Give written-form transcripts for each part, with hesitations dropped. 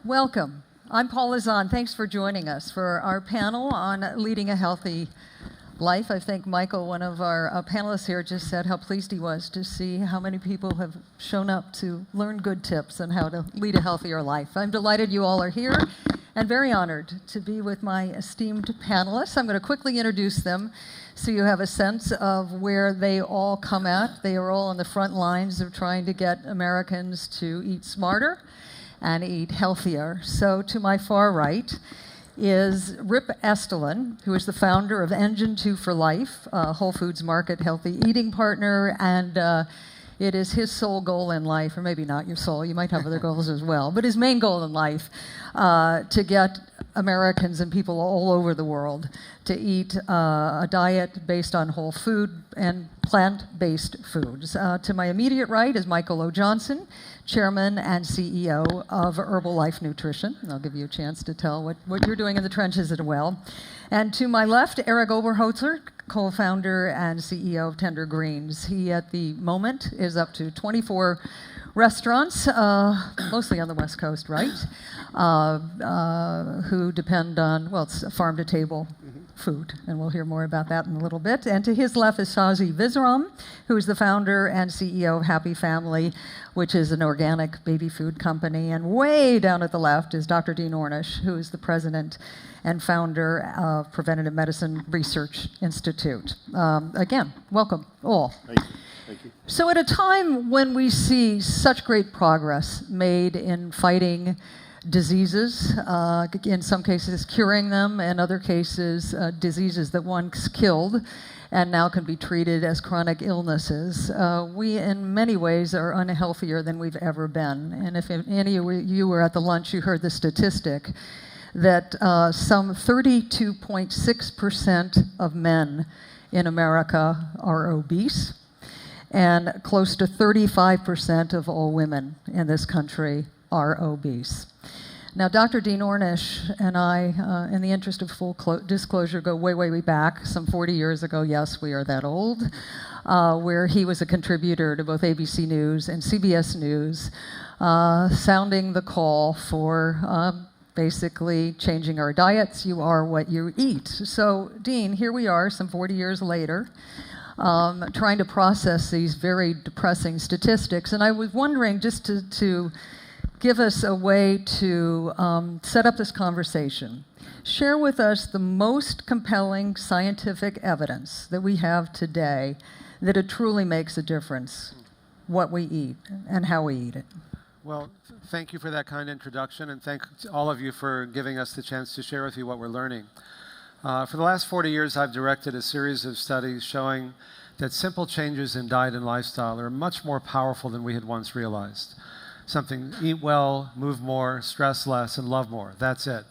Welcome. I'm Paula Zahn. Thanks for joining us for our panel on leading a healthy life. I think Michael, one of our panelists here, just said how pleased he was to see how many people have shown up to learn good tips on how to lead a healthier life. I'm delighted you all are here and very honored to be with my esteemed panelists. I'm going to quickly introduce them so you have a sense of where they all come at. They are all on the front lines of trying to get Americans to eat smarter and eat healthier. So to my far right is Rip Esselstyn, who is the founder of Engine 2 for Life, a Whole Foods Market healthy eating partner, and it is his sole goal in life, or maybe not your sole, you might have other goals as well, but his main goal in life, to get Americans and people all over the world to eat a diet based on whole food and plant-based foods. To my immediate right is Michael O. Johnson, Chairman and CEO of Herbalife Nutrition. And I'll give you a chance to tell what you're doing in the trenches as well. And to my left, Erik Oberholtzer, co-founder and CEO of Tender Greens. He, at the moment, is up to 24 restaurants, mostly on the West Coast, right? Who depend on, well, it's farm-to-table food, and we'll hear more about that in a little bit. And to his left is Shazi Visram, who is the founder and CEO of Happy Family, which is an organic baby food company. And way down at the left is Dr. Dean Ornish, who is the president and founder of Preventive Medicine Research Institute. Again, welcome all. Thank you. Thank you. So at a time when we see such great progress made in fighting diseases, in some cases curing them, in other cases diseases that once killed and now can be treated as chronic illnesses, we in many ways are unhealthier than we've ever been. And if any of you were at the lunch, you heard the statistic that some 32.6% of men in America are obese, and close to 35% of all women in this country are obese. Now, Dr. Dean Ornish and I, in the interest of full disclosure, go way, way, way back, some 40 years ago. Yes, we are that old, where he was a contributor to both ABC News and CBS News, sounding the call for basically changing our diets. You are what you eat. So, Dean, here we are, some 40 years later, trying to process these very depressing statistics. And I was wondering, just to give us a way to set up this conversation, share with us the most compelling scientific evidence that we have today that it truly makes a difference what we eat and how we eat it. Well, thank you for that kind introduction, and thank all of you for giving us the chance to share with you what we're learning. For the last 40 years, I've directed a series of studies showing that simple changes in diet and lifestyle are much more powerful than we had once realized. Something, eat well, move more, stress less, and love more. That's it.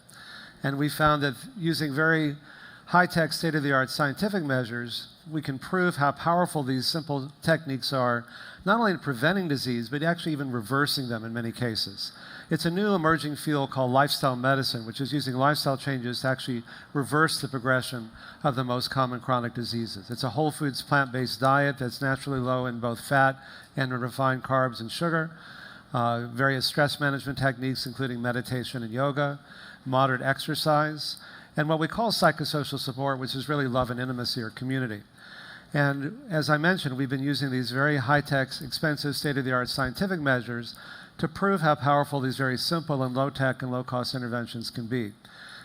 And we found that using very high-tech, state-of-the-art scientific measures, we can prove how powerful these simple techniques are, not only in preventing disease, but actually even reversing them in many cases. It's a new emerging field called lifestyle medicine, which is using lifestyle changes to actually reverse the progression of the most common chronic diseases. It's a whole foods, plant-based diet that's naturally low in both fat and in refined carbs and sugar. Various stress management techniques, including meditation and yoga, moderate exercise, and what we call psychosocial support, which is really love and intimacy or community. And as I mentioned, we've been using these very high-tech, expensive, state-of-the-art scientific measures to prove how powerful these very simple and low-tech and low-cost interventions can be.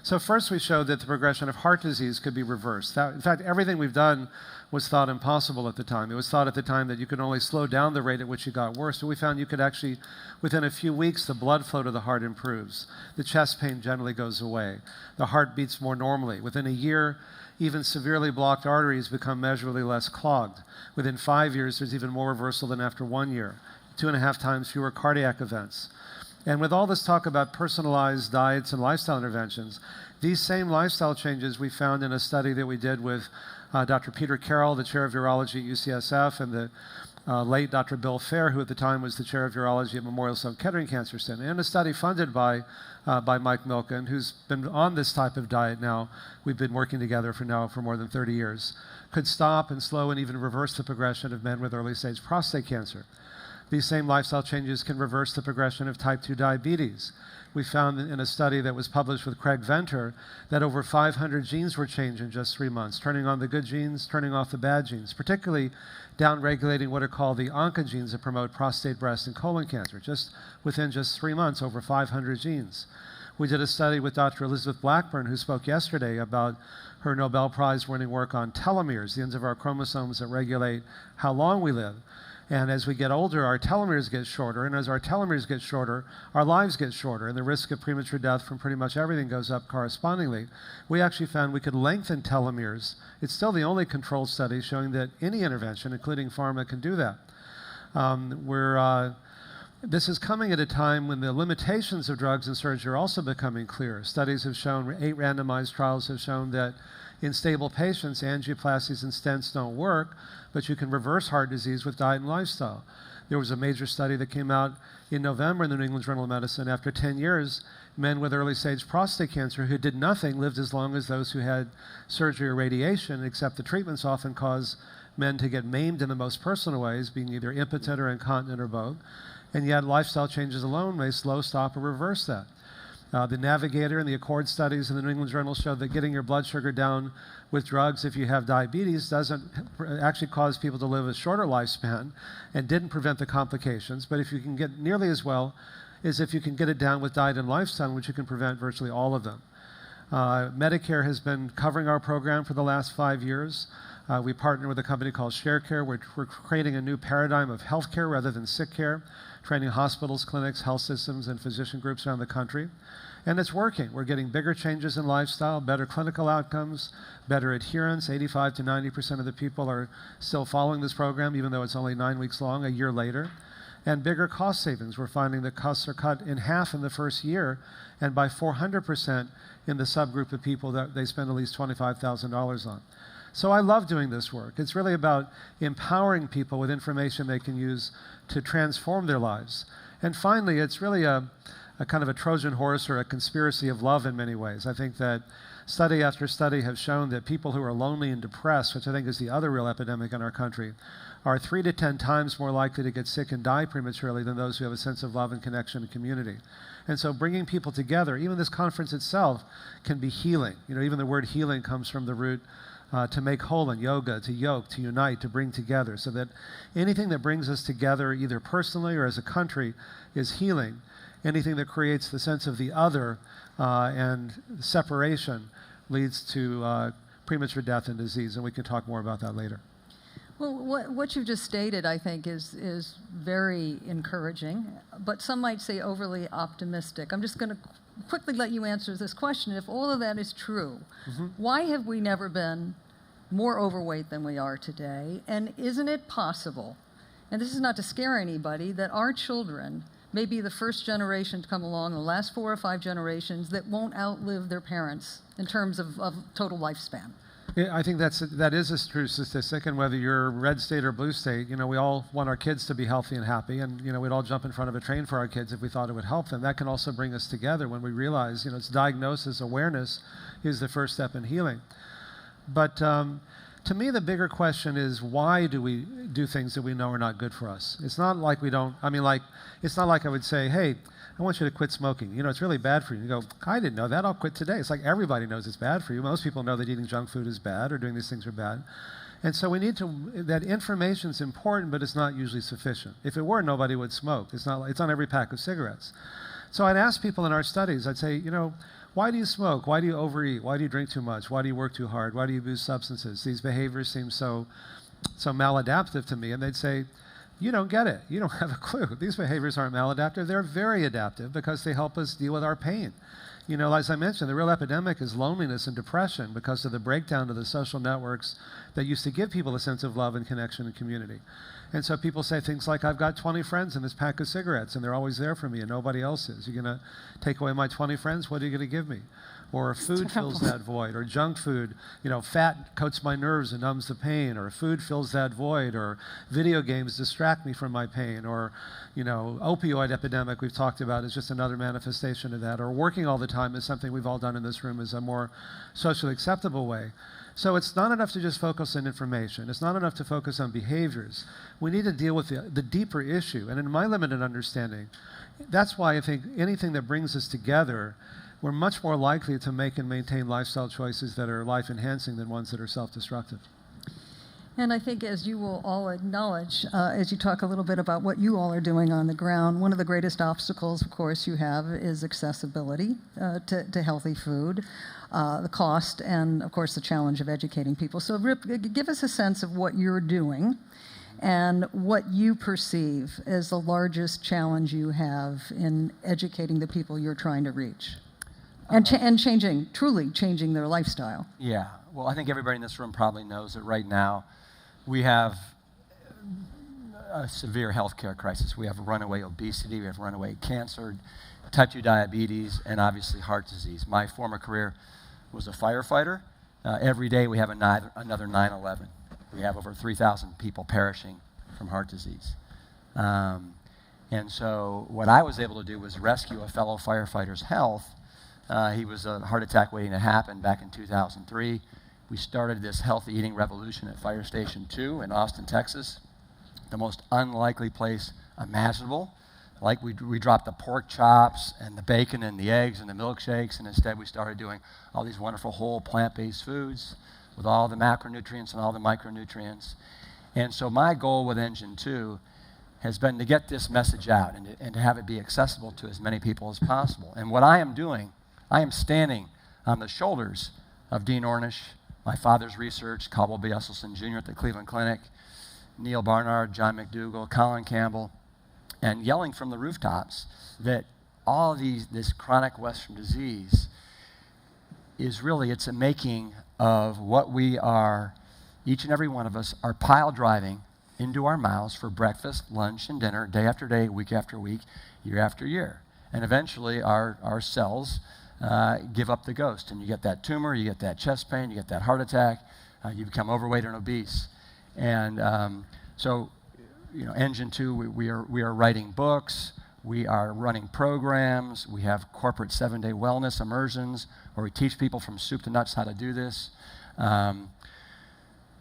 So first we showed that the progression of heart disease could be reversed. In fact, everything we've done was thought impossible at the time. It was thought at the time that you could only slow down the rate at which it got worse, but we found you could actually, within a few weeks, the blood flow to the heart improves. The chest pain generally goes away. The heart beats more normally. Within a year, even severely blocked arteries become measurably less clogged. Within 5 years, there's even more reversal than after 1 year. 2.5 times fewer cardiac events. And with all this talk about personalized diets and lifestyle interventions, these same lifestyle changes we found in a study that we did with Dr. Peter Carroll, the chair of urology at UCSF, and the late Dr. Bill Fair, who at the time was the chair of urology at Memorial Sloan Kettering Cancer Center, and a study funded by Mike Milken, who's been on this type of diet now. We've been working together for more than 30 years, could stop and slow and even reverse the progression of men with early-stage prostate cancer. These same lifestyle changes can reverse the progression of type 2 diabetes, we found in a study that was published with Craig Venter that over 500 genes were changed in just 3 months, turning on the good genes, turning off the bad genes, particularly downregulating what are called the oncogenes that promote prostate, breast, and colon cancer. Just within just 3 months, over 500 genes. We did a study with Dr. Elizabeth Blackburn, who spoke yesterday about her Nobel Prize winning work on telomeres, the ends of our chromosomes that regulate how long we live. And as we get older, our telomeres get shorter, and as our telomeres get shorter, our lives get shorter, and the risk of premature death from pretty much everything goes up correspondingly. We actually found we could lengthen telomeres. It's still the only controlled study showing that any intervention, including pharma, can do that. This is coming at a time when the limitations of drugs and surgery are also becoming clear. Studies have shown, 8 randomized trials have shown that in stable patients, angioplasties and stents don't work, but you can reverse heart disease with diet and lifestyle. There was a major study that came out in November in the New England Journal of Medicine. After 10 years, men with early-stage prostate cancer who did nothing lived as long as those who had surgery or radiation, except the treatments often cause men to get maimed in the most personal ways, being either impotent or incontinent or both. And yet lifestyle changes alone may slow, stop, or reverse that. The Navigator and the Accord studies in the New England Journal showed that getting your blood sugar down with drugs if you have diabetes doesn't actually cause people to live a shorter lifespan and didn't prevent the complications. But if you can get nearly as well as if you can get it down with diet and lifestyle, which you can prevent virtually all of them. Medicare has been covering our program for the last 5 years. We partner with a company called ShareCare. We're creating a new paradigm of healthcare rather than sick care, training hospitals, clinics, health systems, and physician groups around the country. And it's working. We're getting bigger changes in lifestyle, better clinical outcomes, better adherence. 85 to 90% of the people are still following this program, even though it's only 9 weeks long, a year later. And bigger cost savings. We're finding that costs are cut in half in the first year and by 400% in the subgroup of people that they spend at least $25,000 on. So I love doing this work. It's really about empowering people with information they can use to transform their lives. And finally, it's really a kind of a Trojan horse or a conspiracy of love in many ways. I think that study after study have shown that people who are lonely and depressed, which I think is the other real epidemic in our country, are 3 to 10 times more likely to get sick and die prematurely than those who have a sense of love and connection and community. And so bringing people together, even this conference itself, can be healing. You know, even the word healing comes from the root to make whole in yoga, to yoke, to unite, to bring together, so that anything that brings us together, either personally or as a country, is healing. Anything that creates the sense of the other and separation leads to premature death and disease, and we can talk more about that later. Well, what you've just stated, I think, is very encouraging, but some might say overly optimistic. I'm just going to quickly let you answer this question. If all of that is true, why have we never been more overweight than we are today? And isn't it possible, and this is not to scare anybody, that our children may be the first generation to come along, the last 4 or 5 generations, that won't outlive their parents in terms of total lifespan? Yeah, I think that is a true statistic, and whether you're red state or blue state, you know, we all want our kids to be healthy and happy, and you know, we'd all jump in front of a train for our kids if we thought it would help them. That can also bring us together when we realize, you know, it's diagnosis, awareness is the first step in healing. But to me, the bigger question is, why do we do things that we know are not good for us? It's not like we don't, it's not like I would say, hey, I want you to quit smoking. You know, it's really bad for you. You go, I didn't know that. I'll quit today. It's like everybody knows it's bad for you. Most people know that eating junk food is bad or doing these things are bad. And so we need to, that information is important, but it's not usually sufficient. If it were, nobody would smoke. It's on every pack of cigarettes. So I'd ask people in our studies, I'd say, you know, why do you smoke? Why do you overeat? Why do you drink too much? Why do you work too hard? Why do you abuse substances? These behaviors seem so maladaptive to me. And they'd say, you don't get it. You don't have a clue. These behaviors aren't maladaptive. They're very adaptive because they help us deal with our pain. You know, as I mentioned, the real epidemic is loneliness and depression because of the breakdown of the social networks that used to give people a sense of love and connection and community. And so people say things like, I've got 20 friends in this pack of cigarettes, and they're always there for me, and nobody else is. You're going to take away my 20 friends? What are you going to give me? Or food fills that void, or junk food, you know, fat coats my nerves and numbs the pain, or food fills that void, or video games distract me from my pain, or, you know, opioid epidemic we've talked about is just another manifestation of that, or working all the time is something we've all done in this room is a more socially acceptable way. So it's not enough to just focus on information. It's not enough to focus on behaviors. We need to deal with the deeper issue. And in my limited understanding, that's why I think anything that brings us together, we're much more likely to make and maintain lifestyle choices that are life-enhancing than ones that are self-destructive. And I think, as you will all acknowledge, as you talk a little bit about what you all are doing on the ground, one of the greatest obstacles, of course, you have is accessibility to healthy food, the cost, and, of course, the challenge of educating people. So, Rip, give us a sense of what you're doing and what you perceive as the largest challenge you have in educating the people you're trying to reach and truly changing their lifestyle. Yeah. Well, I think everybody in this room probably knows that right now we have a severe healthcare crisis. We have runaway obesity, we have runaway cancer, type 2 diabetes, and obviously heart disease. My former career was a firefighter. Every day we have another 9/11. We have over 3,000 people perishing from heart disease. And so what I was able to do was rescue a fellow firefighter's health. He was a heart attack waiting to happen back in 2003. We started this healthy eating revolution at Fire Station 2 in Austin, Texas, the most unlikely place imaginable. Like we dropped the pork chops and the bacon and the eggs and the milkshakes, and instead we started doing all these wonderful whole plant-based foods with all the macronutrients and all the micronutrients. And so my goal with Engine 2 has been to get this message out and to have it be accessible to as many people as possible. And what I am doing, I am standing on the shoulders of Dean Ornish, my father's research, Caldwell B. Esselstyn Jr. at the Cleveland Clinic, Neil Barnard, John McDougall, Colin Campbell, and yelling from the rooftops that all of this chronic Western disease is really, it's a making of what we are, each and every one of us, are pile driving into our mouths for breakfast, lunch, and dinner, day after day, week after week, year after year. And eventually our cells give up the ghost, and you get that tumor, you get that chest pain, you get that heart attack, you become overweight and obese. And so, you know, Engine 2, we are writing books, we are running programs, we have corporate 7-day wellness immersions where we teach people from soup to nuts how to do this.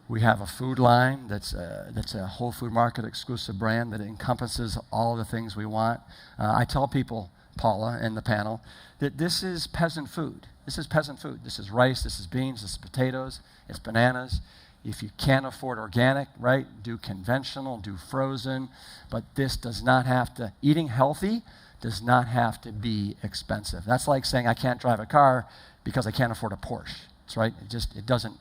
We have a food line that's a Whole Food Market exclusive brand that encompasses all the things we want. I tell people, Paula and the panel, that this is peasant food. This is peasant food. This is rice, this is beans, this is potatoes, it's bananas. If you can't afford organic, right, do conventional, do frozen, but this does not have to, eating healthy does not have to be expensive. That's like saying I can't drive a car because I can't afford a Porsche. That's right. It doesn't,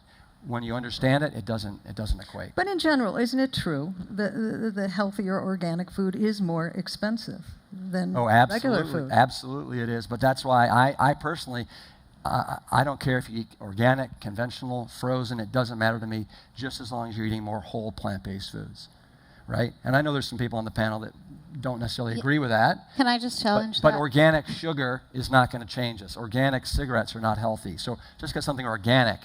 when you understand it, it doesn't equate. But in general, isn't it true that the healthier organic food is more expensive than regular food? Absolutely it is. But that's why I personally, I don't care if you eat organic, conventional, frozen, it doesn't matter to me, just as long as you're eating more whole plant-based foods, right? And I know there's some people on the panel that don't necessarily agree with that. Can I just challenge that? But organic sugar is not going to change us. Organic cigarettes are not healthy. So just get something organic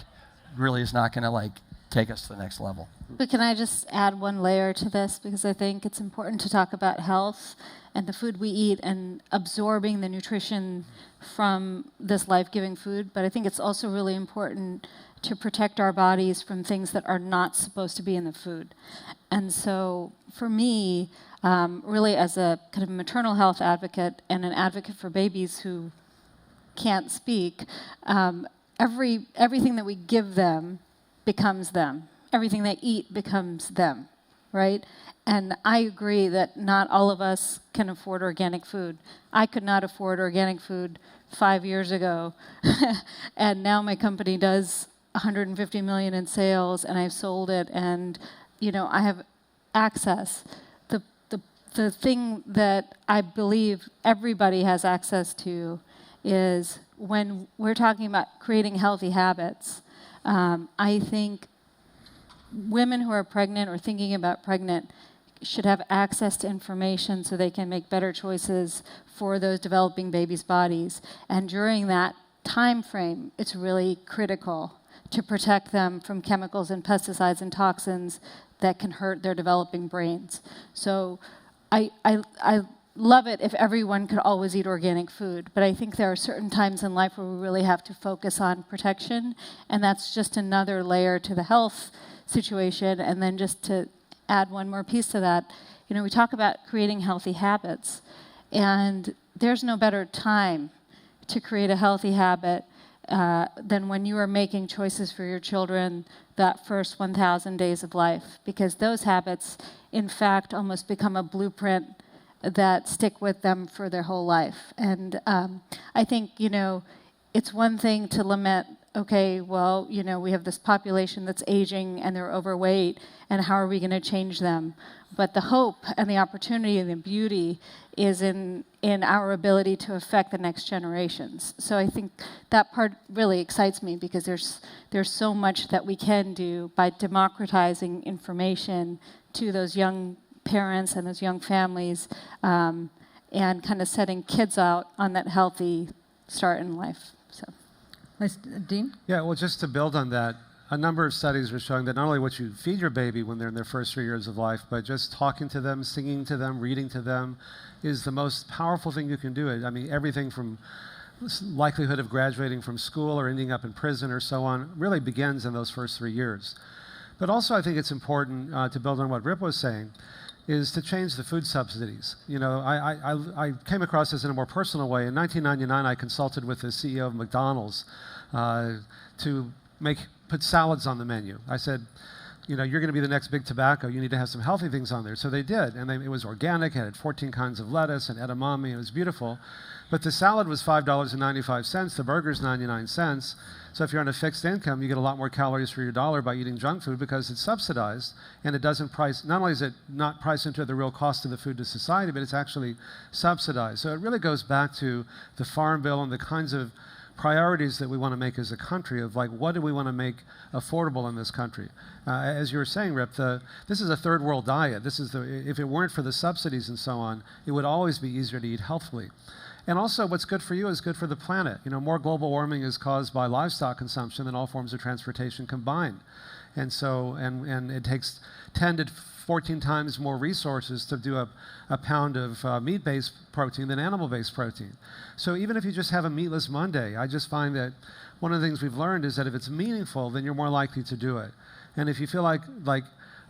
really is not going to like take us to the next level. But can I just add one layer to this, because I think it's important to talk about health and the food we eat and absorbing the nutrition from this life-giving food, but I think it's also really important to protect our bodies from things that are not supposed to be in the food. And so for me, really as a kind of maternal health advocate and an advocate for babies who can't speak, everything that we give them becomes them. Everything they eat becomes them, right? And I agree that not all of us can afford organic food. I could not afford organic food 5 years ago, and now my company does 150 million in sales, and I've sold it, and you know I have access. The thing that I believe everybody has access to is when we're talking about creating healthy habits. I think women who are pregnant or thinking about pregnant should have access to information so they can make better choices for those developing babies' bodies. And during that time frame, it's really critical to protect them from chemicals and pesticides and toxins that can hurt their developing brains. So I love it if everyone could always eat organic food, but I think there are certain times in life where we really have to focus on protection, and that's just another layer to the health situation. And then just to add one more piece to that, we talk about creating healthy habits, and there's no better time to create a healthy habit than when you are making choices for your children that first 1,000 days of life, because those habits, in fact, almost become a blueprint that stick with them for their whole life. And I think, it's one thing to lament, okay, well, we have this population that's aging and they're overweight, and how are we going to change them? But the hope and the opportunity and the beauty is in our ability to affect the next generations. So I think that part really excites me, because there's so much that we can do by democratizing information to those young parents and those young families, and kind of setting kids out on that healthy start in life. So, Nice. Dean? Yeah, well, just to build on that, a number of studies are showing that not only what you feed your baby when they're in their first 3 years of life, but just talking to them, singing to them, reading to them is the most powerful thing you can do. I mean, everything from likelihood of graduating from school or ending up in prison or so on really begins in those first 3 years. But also I think it's important to build on what Rip was saying, is to change the food subsidies. I came across this in a more personal way. In 1999, I consulted with the CEO of McDonald's to put salads on the menu. I said, you're going to be the next big tobacco. You need to have some healthy things on there. So they did, and it was organic. It had 14 kinds of lettuce and edamame. It was beautiful. But the salad was $5.95. The burger's 99 cents. So if you're on a fixed income, you get a lot more calories for your dollar by eating junk food, because it's subsidized, and it doesn't price, not only is it not priced into the real cost of the food to society, but it's actually subsidized. So it really goes back to the Farm Bill and the kinds of priorities that we want to make as a country, of like, what do we want to make affordable in this country? As you were saying, Rip, this is a third world diet. If it weren't for the subsidies and so on, it would always be easier to eat healthfully. And also, what's good for you is good for the planet. More global warming is caused by livestock consumption than all forms of transportation combined. And so, and it takes 10 to 14 times more resources to do a pound of meat-based protein than animal-based protein. So even if you just have a meatless Monday, I just find that one of the things we've learned is that if it's meaningful, then you're more likely to do it. And if you feel like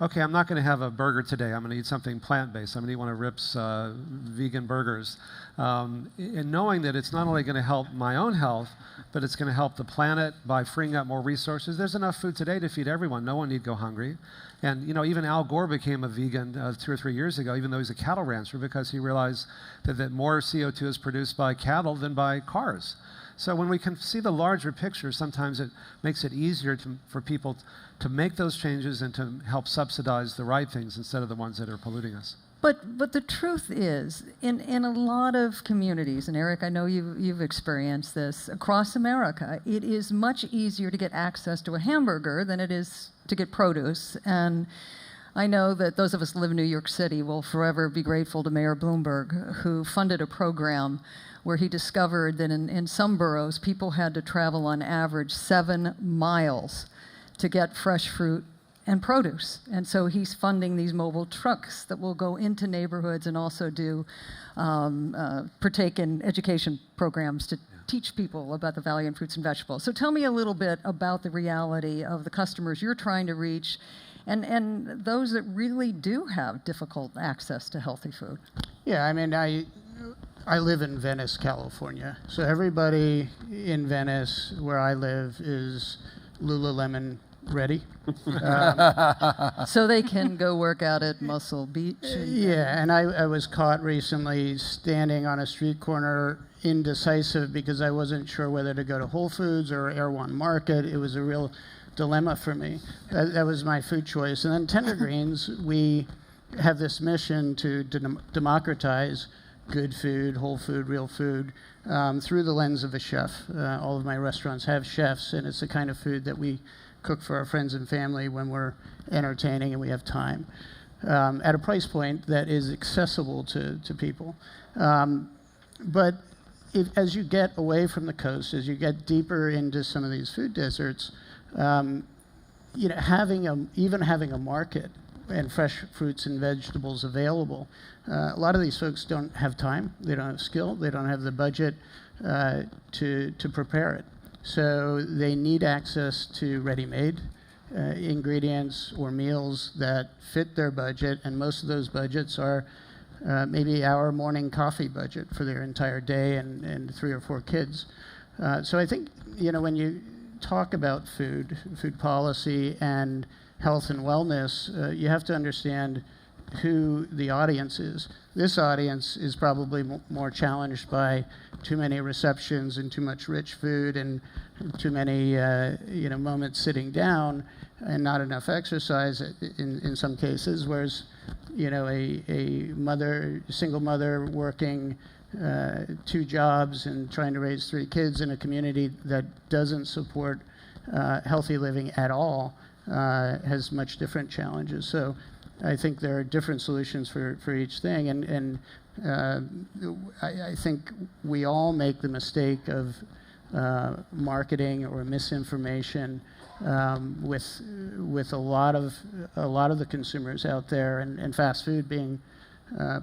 okay, I'm not going to have a burger today. I'm going to eat something plant-based. I'm going to eat one of Rip's vegan burgers. And knowing that it's not only going to help my own health, but it's going to help the planet by freeing up more resources. There's enough food today to feed everyone. No one need go hungry. And even Al Gore became a vegan 2 or 3 years ago, even though he's a cattle rancher, because he realized that more CO2 is produced by cattle than by cars. So when we can see the larger picture, sometimes it makes it easier for people to make those changes and to help subsidize the right things instead of the ones that are polluting us. But the truth is, in a lot of communities, and Erik, I know you've experienced this, across America, it is much easier to get access to a hamburger than it is to get produce. And I know that those of us who live in New York City will forever be grateful to Mayor Bloomberg, who funded a program where he discovered that in some boroughs, people had to travel on average 7 miles to get fresh fruit and produce. And so he's funding these mobile trucks that will go into neighborhoods and also do partake in education programs to teach people about the value in fruits and vegetables. So tell me a little bit about the reality of the customers you're trying to reach and those that really do have difficult access to healthy food. Yeah, I mean, I live in Venice, California. So everybody in Venice, where I live, is Lululemon ready. So they can go work out at Muscle Beach? Yeah, and I was caught recently standing on a street corner indecisive because I wasn't sure whether to go to Whole Foods or Erewhon Market. It was a real dilemma for me. That was my food choice. And then Tender Greens, we have this mission to democratize good food, whole food, real food, through the lens of a chef. All of my restaurants have chefs, and it's the kind of food that we cook for our friends and family when we're entertaining and we have time, at a price point that is accessible to people. But as you get away from the coast, as you get deeper into some of these food deserts, having a market and fresh fruits and vegetables available. A lot of these folks don't have time, they don't have skill, they don't have the budget to prepare it. So they need access to ready-made ingredients or meals that fit their budget, and most of those budgets are maybe our morning coffee budget for their entire day and 3 or 4 kids. So I think, when you talk about food policy and health and wellness, you have to understand who the audience is. This audience is probably more challenged by too many receptions and too much rich food and too many moments sitting down and not enough exercise in some cases, whereas a single mother working 2 jobs and trying to raise 3 kids in a community that doesn't support healthy living at all has much different challenges. So I think there are different solutions for each thing, and I think we all make the mistake of marketing or misinformation with a lot of the consumers out there, and fast food being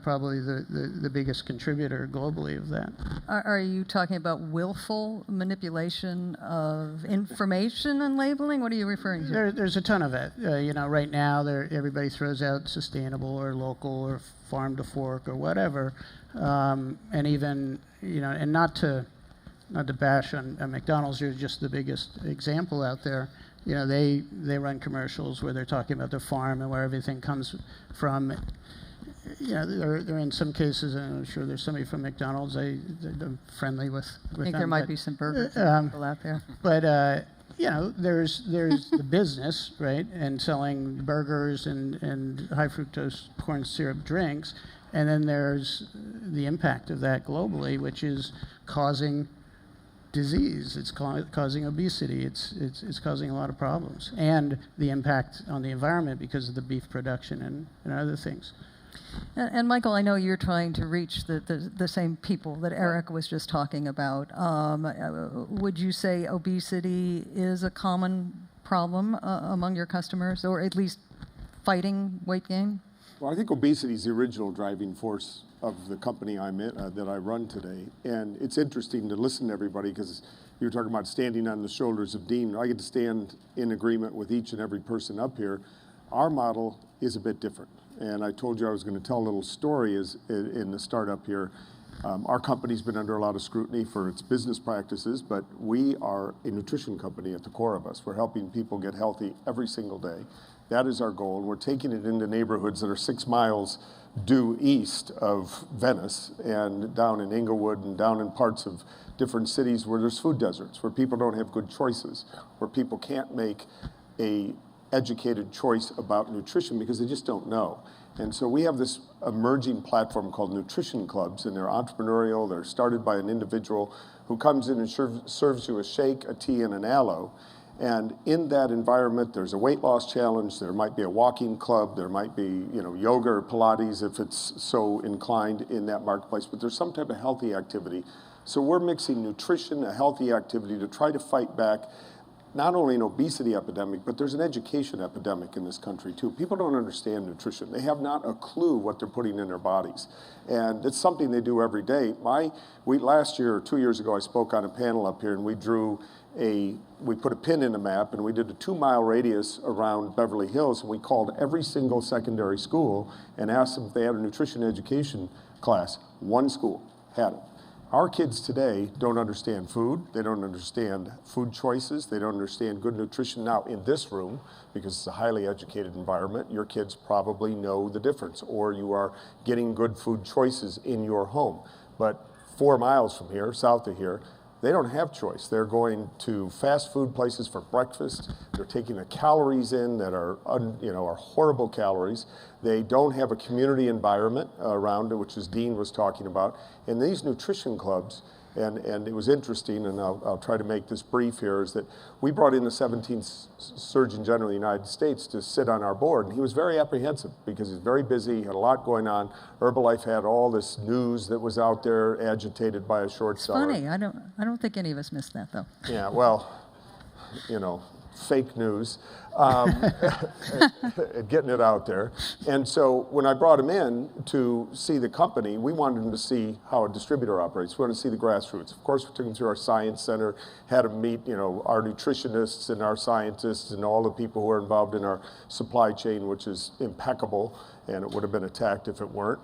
probably the biggest contributor globally of that. Are you talking about willful manipulation of information and labeling? What are you referring to? There's a ton of it. Right now, everybody throws out sustainable or local or farm to fork or whatever, and even and not to bash on McDonald's. You're just the biggest example out there. They run commercials where they're talking about their farm and where everything comes from. They're in some cases, and I'm sure there's somebody from McDonald's. I'm friendly with I think them, there might be some burger people out there. But there's the business, right, and selling burgers and high fructose corn syrup drinks, and then there's the impact of that globally, which is causing disease. It's causing obesity. It's causing a lot of problems, and the impact on the environment because of the beef production and other things. And Michael, I know you're trying to reach the same people that Erik was just talking about. Would you say obesity is a common problem among your customers, or at least fighting weight gain? Well, I think obesity is the original driving force of the company I'm in, that I run today. And it's interesting to listen to everybody, because you were talking about standing on the shoulders of Dean. I get to stand in agreement with each and every person up here. Our model is a bit different. And I told you I was going to tell a little story in the startup here. Our company's been under a lot of scrutiny for its business practices, but we are a nutrition company at the core of us. We're helping people get healthy every single day. That is our goal. We're taking it into neighborhoods that are 6 miles due east of Venice and down in Inglewood and down in parts of different cities where there's food deserts, where people don't have good choices, where people can't make a educated choice about nutrition because they just don't know. And so we have this emerging platform called nutrition clubs, and they're entrepreneurial. They're started by an individual who comes in and serves you a shake, a tea, and an aloe. And in that environment, there's a weight loss challenge. There might be a walking club. There might be, yoga or Pilates if it's so inclined in that marketplace. But there's some type of healthy activity. So we're mixing nutrition, a healthy activity, to try to fight back not only an obesity epidemic, but there's an education epidemic in this country too. People don't understand nutrition. They have not a clue what they're putting in their bodies. And it's something they do every day. Last year or 2 years ago, I spoke on a panel up here, and we put a pin in the map, and we did a 2-mile radius around Beverly Hills, and we called every single secondary school and asked them if they had a nutrition education class. One school had it. Our kids today don't understand food. They don't understand food choices. They don't understand good nutrition. Now, in this room, because it's a highly educated environment, your kids probably know the difference, or you are getting good food choices in your home. But 4 miles from here, south of here, they don't have choice. They're going to fast food places for breakfast. They're taking the calories in that are horrible calories. They don't have a community environment around it, which as Dean was talking about. And these nutrition clubs, and it was interesting, and I'll try to make this brief here, is that we brought in the 17th Surgeon General of the United States to sit on our board, and he was very apprehensive because he's very busy, he had a lot going on. Herbalife had all this news that was out there, agitated by a short seller. Funny, I don't think any of us missed that, though. Yeah, well, fake news, getting it out there. And so when I brought him in to see the company, we wanted him to see how a distributor operates. We wanted to see the grassroots. Of course, we took him through our science center, had him meet, our nutritionists and our scientists and all the people who are involved in our supply chain, which is impeccable, and it would have been attacked if it weren't.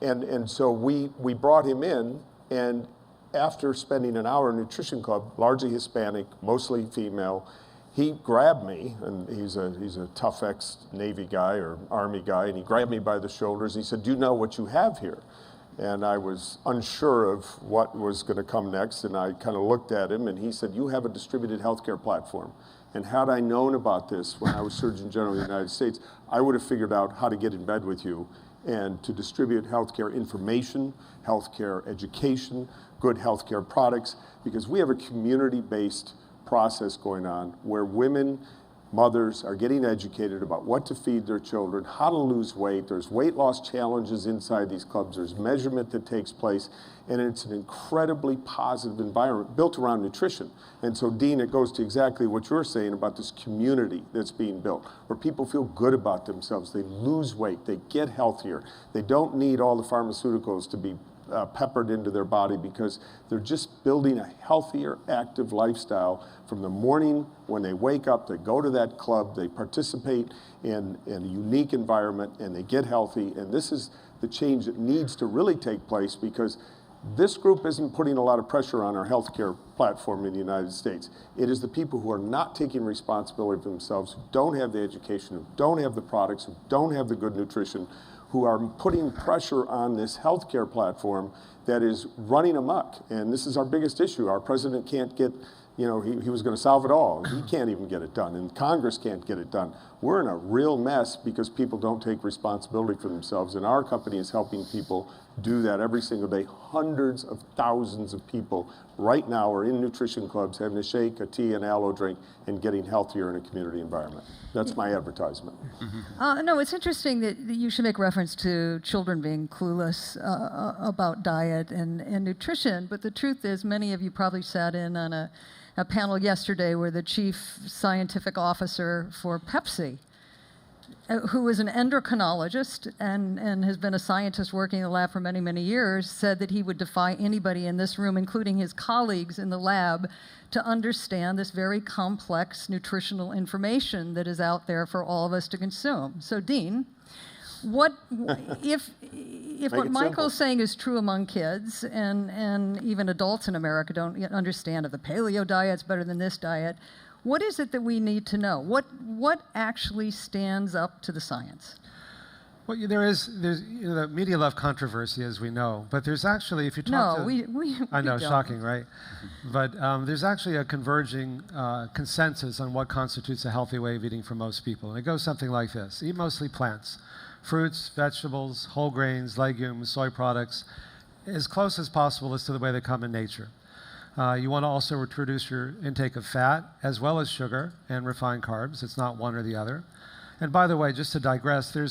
And so we brought him in, and after spending an hour in Nutrition Club, largely Hispanic, mostly female, he grabbed me, and he's a tough ex-Navy guy or Army guy, and he grabbed me by the shoulders. He said, "Do you know what you have here?" And I was unsure of what was going to come next, and I kind of looked at him, and he said, "You have a distributed healthcare platform." And had I known about this when I was Surgeon General of the United States, I would have figured out how to get in bed with you and to distribute healthcare information, healthcare education, good healthcare products, because we have a community-based process going on where women, mothers are getting educated about what to feed their children, how to lose weight. There's weight loss challenges inside these clubs. There's measurement that takes place, and it's an incredibly positive environment built around nutrition. And so, Dean, it goes to exactly what you're saying about this community that's being built, where people feel good about themselves. They lose weight. They get healthier. They don't need all the pharmaceuticals to be peppered into their body, because they're just building a healthier, active lifestyle from the morning when they wake up. They go to that club, they participate in a unique environment, and they get healthy. And this is the change that needs to really take place, because this group isn't putting a lot of pressure on our healthcare platform in the United States. It is the people who are not taking responsibility for themselves, who don't have the education, who don't have the products, who don't have the good nutrition, who are putting pressure on this healthcare platform that is running amok. And this is our biggest issue. Our president can't get, he was going to solve it all. He can't even get it done, and Congress can't get it done. We're in a real mess because people don't take responsibility for themselves, and our company is helping people do that every single day. Hundreds of thousands of people right now are in nutrition clubs having a shake, a tea, an aloe drink, and getting healthier in a community environment. That's my advertisement. No, it's interesting that you should make reference to children being clueless about diet and nutrition, but the truth is many of you probably sat in on a panel yesterday where the chief scientific officer for Pepsi, who is an endocrinologist and has been a scientist working in the lab for many, many years, said that he would defy anybody in this room, including his colleagues in the lab, to understand this very complex nutritional information that is out there for all of us to consume. So, Dean, if what Michael's saying is true among kids, and even adults in America don't yet understand if the paleo diet's better than this diet, what is it that we need to know? What actually stands up to the science? Well, the media love controversy, as we know, but there's actually, if you talk I know, shocking, right? But there's actually a converging consensus on what constitutes a healthy way of eating for most people. And it goes something like this: eat mostly plants, fruits, vegetables, whole grains, legumes, soy products, as close as possible as to the way they come in nature. You want to also reduce your intake of fat as well as sugar and refined carbs. It's not one or the other. And by the way, just to digress, there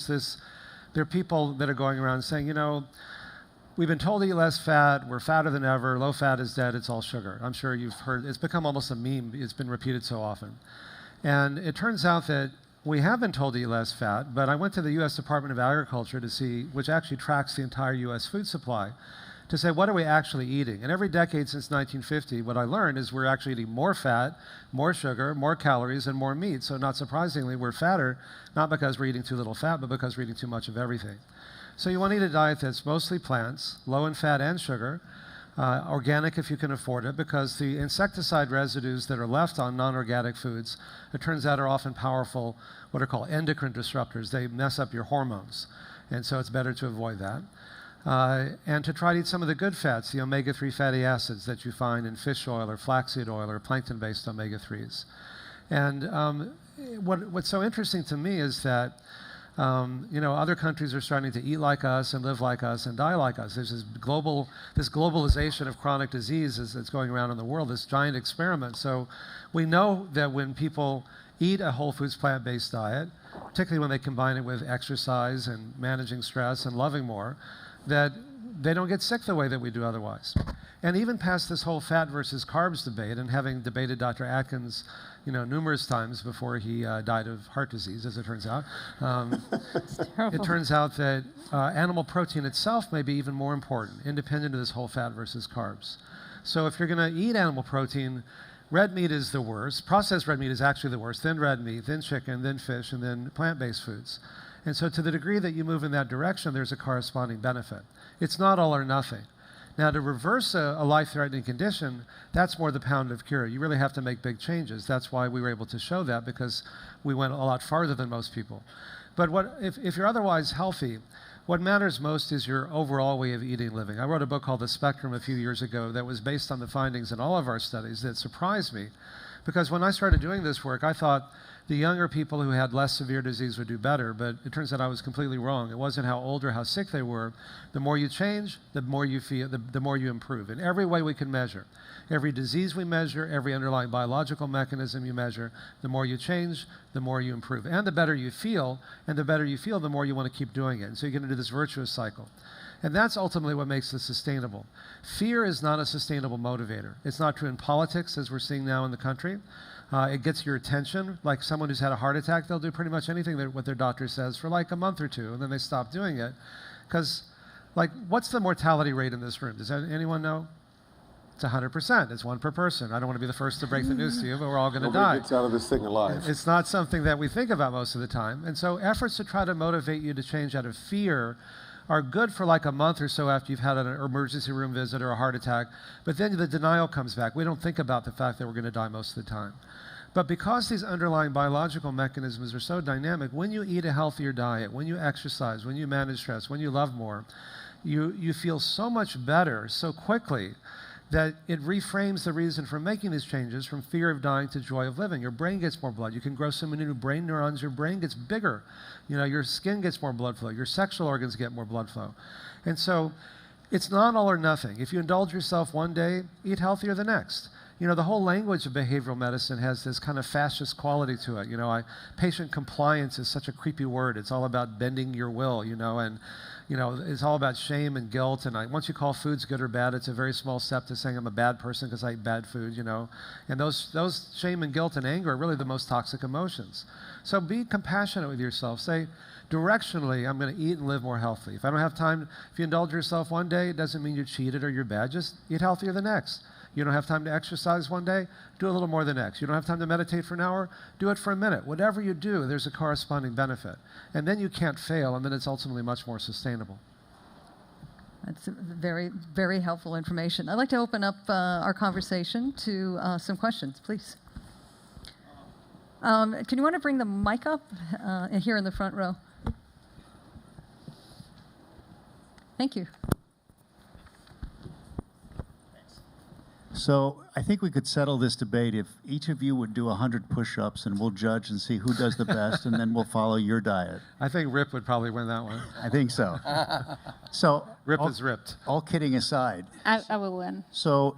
are people that are going around saying, we've been told to eat less fat, we're fatter than ever, low fat is dead, it's all sugar. I'm sure you've heard, it's become almost a meme, it's been repeated so often. And it turns out that we have been told to eat less fat, but I went to the U.S. Department of Agriculture to see, which actually tracks the entire U.S. food supply, to say, what are we actually eating? And every decade since 1950, what I learned is we're actually eating more fat, more sugar, more calories, and more meat. So not surprisingly, we're fatter, not because we're eating too little fat, but because we're eating too much of everything. So you want to eat a diet that's mostly plants, low in fat and sugar, organic if you can afford it, because the insecticide residues that are left on non-organic foods, it turns out are often powerful, what are called endocrine disruptors. They mess up your hormones, and so it's better to avoid that. And to try to eat some of the good fats, the omega-3 fatty acids that you find in fish oil or flaxseed oil or plankton-based omega-3s. And what's so interesting to me is that other countries are starting to eat like us and live like us and die like us. There's this globalization of chronic disease that's going around in the world, this giant experiment. So we know that when people eat a whole foods plant-based diet, particularly when they combine it with exercise and managing stress and loving more, that they don't get sick the way that we do otherwise. And even past this whole fat versus carbs debate, and having debated Dr. Atkins, numerous times before he died of heart disease, as it turns out, it turns out that animal protein itself may be even more important, independent of this whole fat versus carbs. So if you're going to eat animal protein, red meat is the worst. Processed red meat is actually the worst. Then red meat, then chicken, then fish, and then plant-based foods. And so to the degree that you move in that direction, there's a corresponding benefit. It's not all or nothing. Now, to reverse a life-threatening condition, that's more the pound of cure. You really have to make big changes. That's why we were able to show that, because we went a lot farther than most people. But if you're otherwise healthy, what matters most is your overall way of eating and living. I wrote a book called The Spectrum a few years ago that was based on the findings in all of our studies that surprised me. Because when I started doing this work, I thought the younger people who had less severe disease would do better, but it turns out I was completely wrong. It wasn't how old or how sick they were. The more you change, the more you feel, the more you improve. In every way we can measure. Every disease we measure, every underlying biological mechanism you measure, the more you change, the more you improve. And the better you feel, and the better you feel, the more you want to keep doing it. And so you get into this virtuous cycle. And that's ultimately what makes this sustainable. Fear is not a sustainable motivator. It's not true in politics, as we're seeing now in the country. It gets your attention. Like someone who's had a heart attack, they'll do pretty much anything what their doctor says for like a month or two, and then they stop doing it. Because, what's the mortality rate in this room? Does anyone know? It's 100%. It's one per person. I don't want to be the first to break the news to you, but we're all going to die. Nobody gets out of this thing alive. It's not something that we think about most of the time. And so efforts to try to motivate you to change out of fear are good for like a month or so after you've had an emergency room visit or a heart attack, but then the denial comes back. We don't think about the fact that we're going to die most of the time. But because these underlying biological mechanisms are so dynamic, when you eat a healthier diet, when you exercise, when you manage stress, when you love more, you feel so much better so quickly that it reframes the reason for making these changes from fear of dying to joy of living. Your brain gets more blood. You can grow so many new brain neurons. Your brain gets bigger. Your skin gets more blood flow. Your sexual organs get more blood flow. And so it's not all or nothing. If you indulge yourself one day, eat healthier the next. The whole language of behavioral medicine has this kind of fascist quality to it. Patient compliance is such a creepy word. It's all about bending your will, and it's all about shame and guilt. And once you call foods good or bad, it's a very small step to saying I'm a bad person because I eat bad food, And those shame and guilt and anger are really the most toxic emotions. So be compassionate with yourself. Say, directionally, I'm going to eat and live more healthy. If I don't have time, if you indulge yourself one day, it doesn't mean you cheated or you're bad. Just eat healthier the next. You don't have time to exercise one day, do a little more the next. You don't have time to meditate for an hour, do it for a minute. Whatever you do, there's a corresponding benefit. And then you can't fail, and then it's ultimately much more sustainable. That's very, very helpful information. I'd like to open up our conversation to some questions, please. Can you want to bring the mic up here in the front row? Thank you. So I think we could settle this debate if each of you would do 100 push-ups, and we'll judge and see who does the best, and then we'll follow your diet. I think Rip would probably win that one. I think so. So Rip is ripped. All kidding aside. I will win. So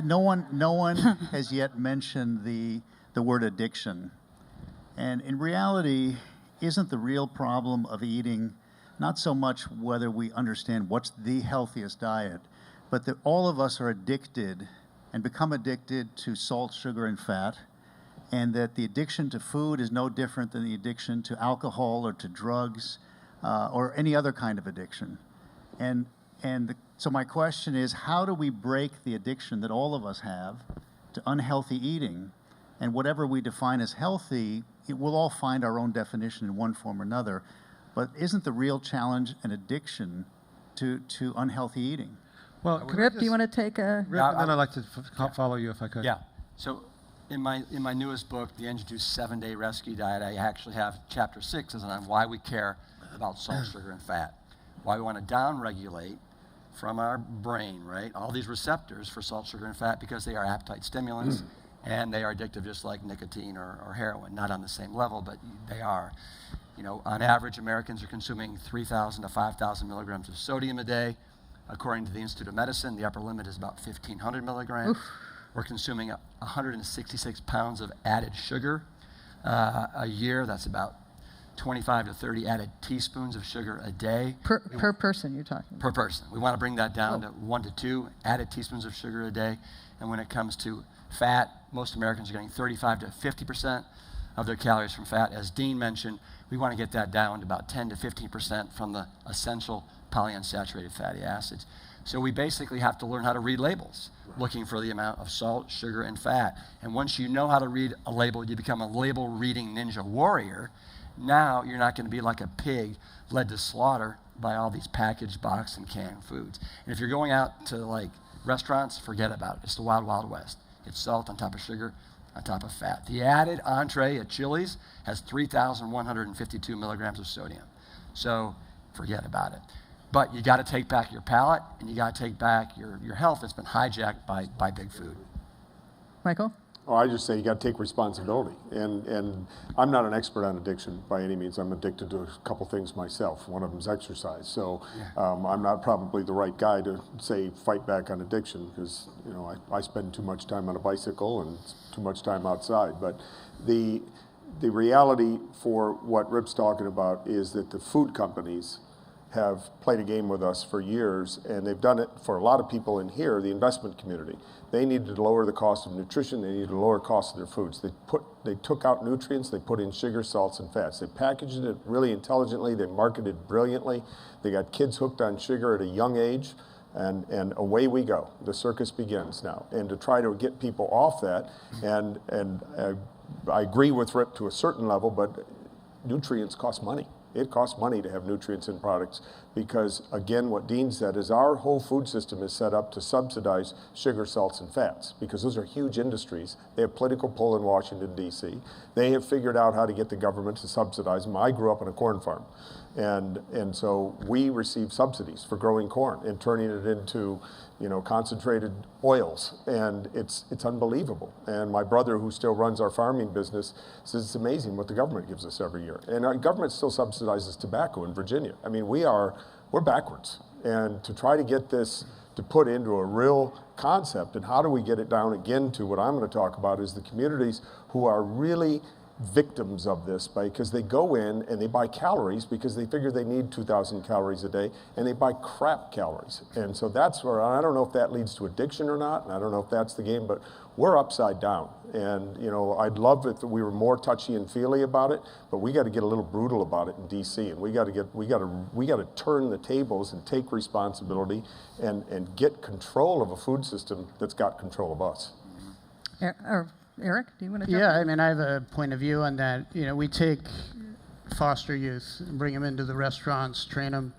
no one has yet mentioned the word addiction. And in reality, isn't the real problem of eating not so much whether we understand what's the healthiest diet, but that all of us are addicted and become addicted to salt, sugar, and fat, and that the addiction to food is no different than the addiction to alcohol or to drugs or any other kind of addiction. So my question is, how do we break the addiction that all of us have to unhealthy eating? And whatever we define as healthy, we'll all find our own definition in one form or another. But isn't the real challenge an addiction to unhealthy eating? Well, Rip, do you want to take a... Rip, and then I'd like to follow you if I could. Yeah. So in my newest book, The Engineered 7-Day Rescue Diet, I actually have chapter 6 is on why we care about salt, sugar, and fat. Why we want to downregulate from our brain, right, all these receptors for salt, sugar, and fat because they are appetite stimulants and they are addictive just like nicotine or heroin. Not on the same level, but they are. On average, Americans are consuming 3,000 to 5,000 milligrams of sodium a day. According to the Institute of Medicine, the upper limit is about 1,500 milligrams. Oof. We're consuming 166 pounds of added sugar a year. That's about 25 to 30 added teaspoons of sugar a day. Per person, you're talking. Per person. We want to bring that down to 1 to 2 added teaspoons of sugar a day. And when it comes to fat, most Americans are getting 35 to 50% of their calories from fat. As Dean mentioned, we want to get that down to about 10 to 15% from the essential polyunsaturated fatty acids. So we basically have to learn how to read labels, looking for the amount of salt, sugar, and fat. And once you know how to read a label, you become a label-reading ninja warrior. Now you're not going to be like a pig led to slaughter by all these packaged, boxed, and canned foods. And if you're going out to like restaurants, forget about it. It's the wild, wild west. It's salt on top of sugar, on top of fat. The added entree at Chili's has 3,152 milligrams of sodium. So forget about it. But you got to take back your palate, and you got to take back your health that's been hijacked by big food. Michael? Oh, I just say you got to take responsibility. And I'm not an expert on addiction by any means. I'm addicted to a couple things myself. One of them is exercise. So I'm not probably the right guy to say fight back on addiction because I spend too much time on a bicycle and too much time outside. But the reality for what Rip's talking about is that the food companies have played a game with us for years, and they've done it for a lot of people in here, the investment community. They needed to lower the cost of nutrition. They needed to lower the cost of their foods. They took out nutrients. They put in sugar, salts, and fats. They packaged it really intelligently. They marketed brilliantly. They got kids hooked on sugar at a young age, and away we go. The circus begins now. And to try to get people off that, and I agree with Rip to a certain level, but nutrients cost money. It costs money to have nutrients in products because, again, what Dean said is our whole food system is set up to subsidize sugar, salts, and fats because those are huge industries. They have political pull in Washington, D.C. They have figured out how to get the government to subsidize them. I grew up on a corn farm, and so we receive subsidies for growing corn and turning it into concentrated oils, and it's unbelievable. And my brother, who still runs our farming business, says it's amazing what the government gives us every year. And our government still subsidizes tobacco in Virginia. I mean, we're backwards. And to try to get this to put into a real concept, and how do we get it down again to what I'm going to talk about is the communities who are really victims of this because they go in and they buy calories because they figure they need 2,000 calories a day, and they buy crap calories. And so that's where, I don't know if that leads to addiction or not, and I don't know if that's the game, but we're upside down. And I'd love if we were more touchy and feely about it, but we got to get a little brutal about it in DC, and we got to turn the tables and take responsibility and get control of a food system that's got control of us. Erik, do you want to jump in? Yeah, I mean, I have a point of view on that. We take foster youth and bring them into the restaurants, train them,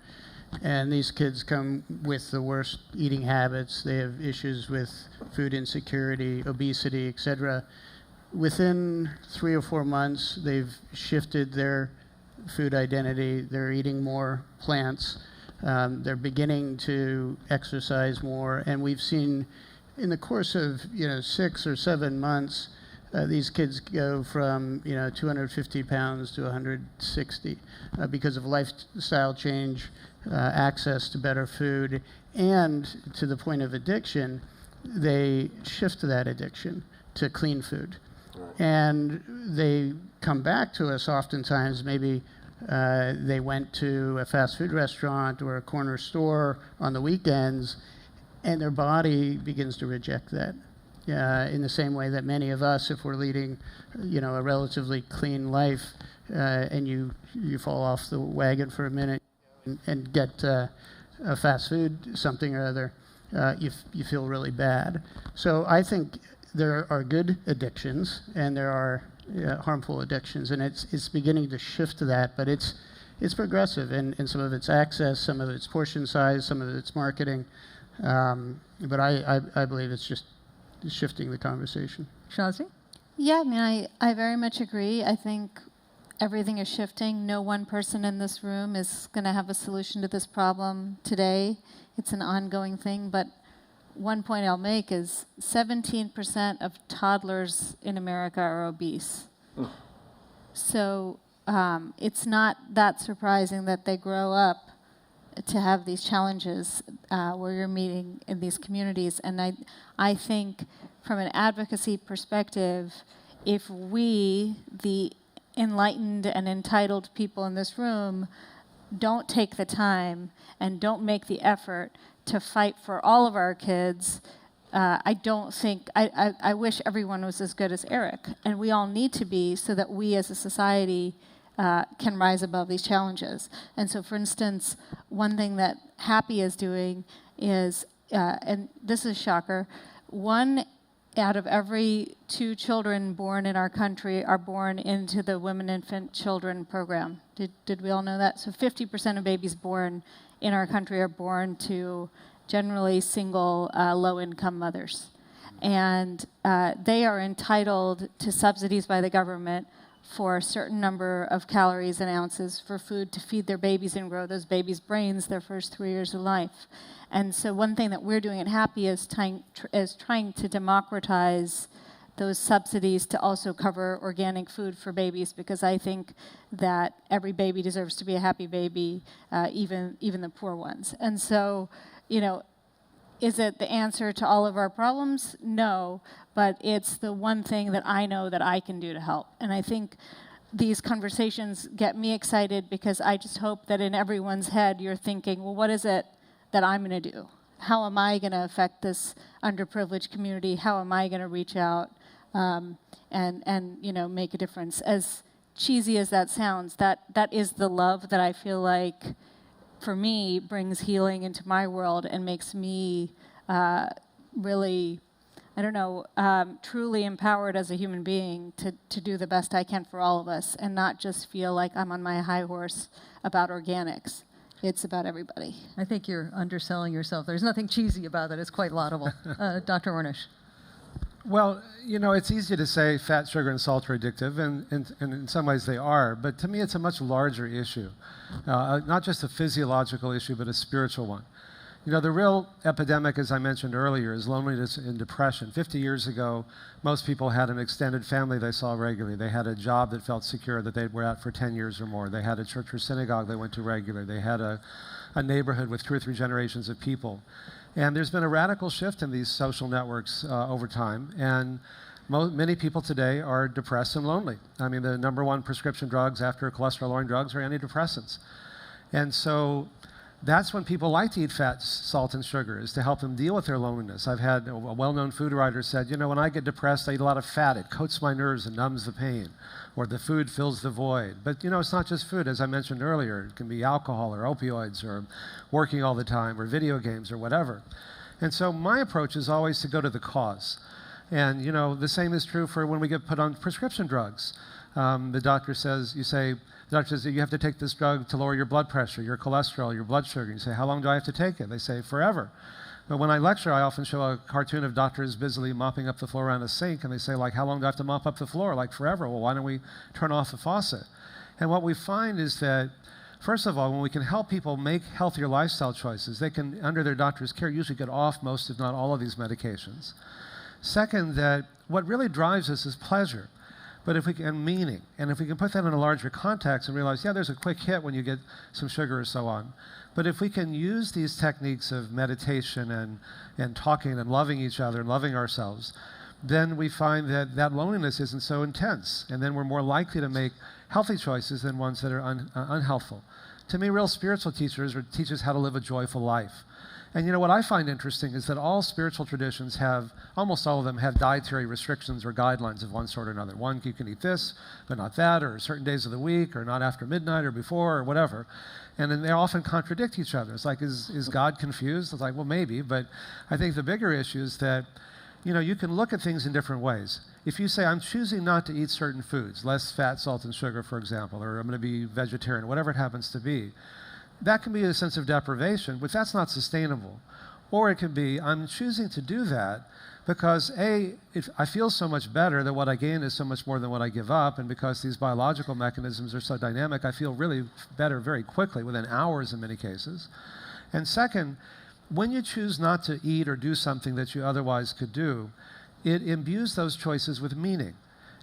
and these kids come with the worst eating habits. They have issues with food insecurity, obesity, etc. Within 3 or 4 months, they've shifted their food identity. They're eating more plants. They're beginning to exercise more, and we've seen in the course of 6 or 7 months, these kids go from 250 pounds to 160 because of lifestyle change, access to better food, and to the point of addiction, they shift that addiction to clean food. And they come back to us oftentimes, maybe they went to a fast food restaurant or a corner store on the weekends, and their body begins to reject that. In the same way that many of us, if we're leading, a relatively clean life, and you fall off the wagon for a minute and get a fast food something or other, you feel really bad. So I think there are good addictions and there are harmful addictions, and it's beginning to shift to that, but it's progressive in some of its access, some of its portion size, some of its marketing. But I believe it's just shifting the conversation. Shazi? Yeah, I mean, I very much agree. I think everything is shifting. No one person in this room is going to have a solution to this problem today. It's an ongoing thing. But one point I'll make is 17% of toddlers in America are obese. So it's not that surprising that they grow up to have these challenges where you're meeting in these communities. And I think from an advocacy perspective, if we, the enlightened and entitled people in this room don't take the time and don't make the effort to fight for all of our kids, I don't think, I wish everyone was as good as Erik. And we all need to be, so that we as a society can rise above these challenges. And so, for instance, one thing that Happy is doing is, and this is a shocker, 1 out of every 2 children born in our country are born into the Women Infant Children program. Did we all know that? So 50% of babies born in our country are born to generally single, low-income mothers. And they are entitled to subsidies by the government for a certain number of calories and ounces for food to feed their babies and grow those babies' brains their first 3 years of life. And so one thing that we're doing at Happy is trying to democratize those subsidies to also cover organic food for babies, because I think that every baby deserves to be a happy baby, even the poor ones. And so, you know, is it the answer to all of our problems? No, but it's the one thing that I know that I can do to help. And I think these conversations get me excited, because I just hope that in everyone's head you're thinking, well, what is it that I'm going to do? How am I going to affect this underprivileged community? How am I going to reach out and you know, make a difference? As cheesy as that sounds, that is the love that I feel like, for me, brings healing into my world and makes me really, I don't know, truly empowered as a human being to do the best I can for all of us, and not just feel like I'm on my high horse about organics. It's about everybody. I think you're underselling yourself. There's nothing cheesy about it. It's quite laudable. Dr. Ornish. Well, you know, it's easy to say fat, sugar, and salt are addictive, and in some ways they are, but to me it's a much larger issue. Not just a physiological issue, but a spiritual one. You know, the real epidemic, as I mentioned earlier, is loneliness and depression. 50 years ago, most people had an extended family they saw regularly. They had a job that felt secure, that they were at for 10 years or more. They had a church or synagogue they went to regularly. They had a neighborhood with 2 or 3 generations of people. And there's been a radical shift in these social networks over time, and many people today are depressed and lonely. I mean, the #1 prescription drugs after cholesterol-lowering drugs are antidepressants. And so that's when people like to eat fat, salt, and sugar, is to help them deal with their loneliness. I've had a well-known food writer said, you know, when I get depressed, I eat a lot of fat. It coats my nerves and numbs the pain, or the food fills the void. But, you know, it's not just food. As I mentioned earlier, it can be alcohol or opioids or working all the time or video games or whatever. And so my approach is always to go to the cause. And, you know, the same is true for when we get put on prescription drugs. The doctor says, the doctor says, you have to take this drug to lower your blood pressure, your cholesterol, your blood sugar. You say, how long do I have to take it? They say, forever. But when I lecture, I often show a cartoon of doctors busily mopping up the floor around a sink, and they say, like, how long do I have to mop up the floor? Like, forever. Well, why don't we turn off the faucet? And what we find is that, first of all, when we can help people make healthier lifestyle choices, they can, under their doctor's care, usually get off most, if not all, of these medications. Second, that what really drives us is pleasure. But if we can, and meaning, and if we can put that in a larger context and realize, yeah, there's a quick hit when you get some sugar or so on. But if we can use these techniques of meditation and talking and loving each other and loving ourselves, then we find that that loneliness isn't so intense. And then we're more likely to make healthy choices than ones that are unhealthful. To me, real spiritual teachers teach us how to live a joyful life. And you know, what I find interesting is that all spiritual traditions have, almost all of them have dietary restrictions or guidelines of one sort or another. One, you can eat this, but not that, or certain days of the week, or not after midnight, or before, or whatever. And then they often contradict each other. It's like, is God confused? It's like, well, maybe, but I think the bigger issue is that, you know, you can look at things in different ways. If you say, I'm choosing not to eat certain foods, less fat, salt, and sugar, for example, or I'm going to be vegetarian, whatever it happens to be, that can be a sense of deprivation, but that's not sustainable. Or it can be, I'm choosing to do that because, A, I feel so much better that what I gain is so much more than what I give up, and because these biological mechanisms are so dynamic, I feel really better very quickly, within hours in many cases. And second, when you choose not to eat or do something that you otherwise could do, it imbues those choices with meaning.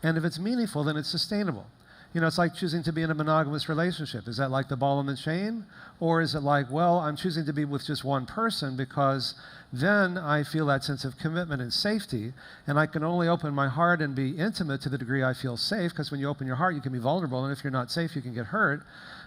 And if it's meaningful, then it's sustainable. It's like choosing to be in a monogamous relationship. Is that like the ball and the chain? Or is it like, well, I'm choosing to be with just one person because then I feel that sense of commitment and safety, and I can only open my heart and be intimate to the degree I feel safe, because when you open your heart, you can be vulnerable, and if you're not safe, you can get hurt.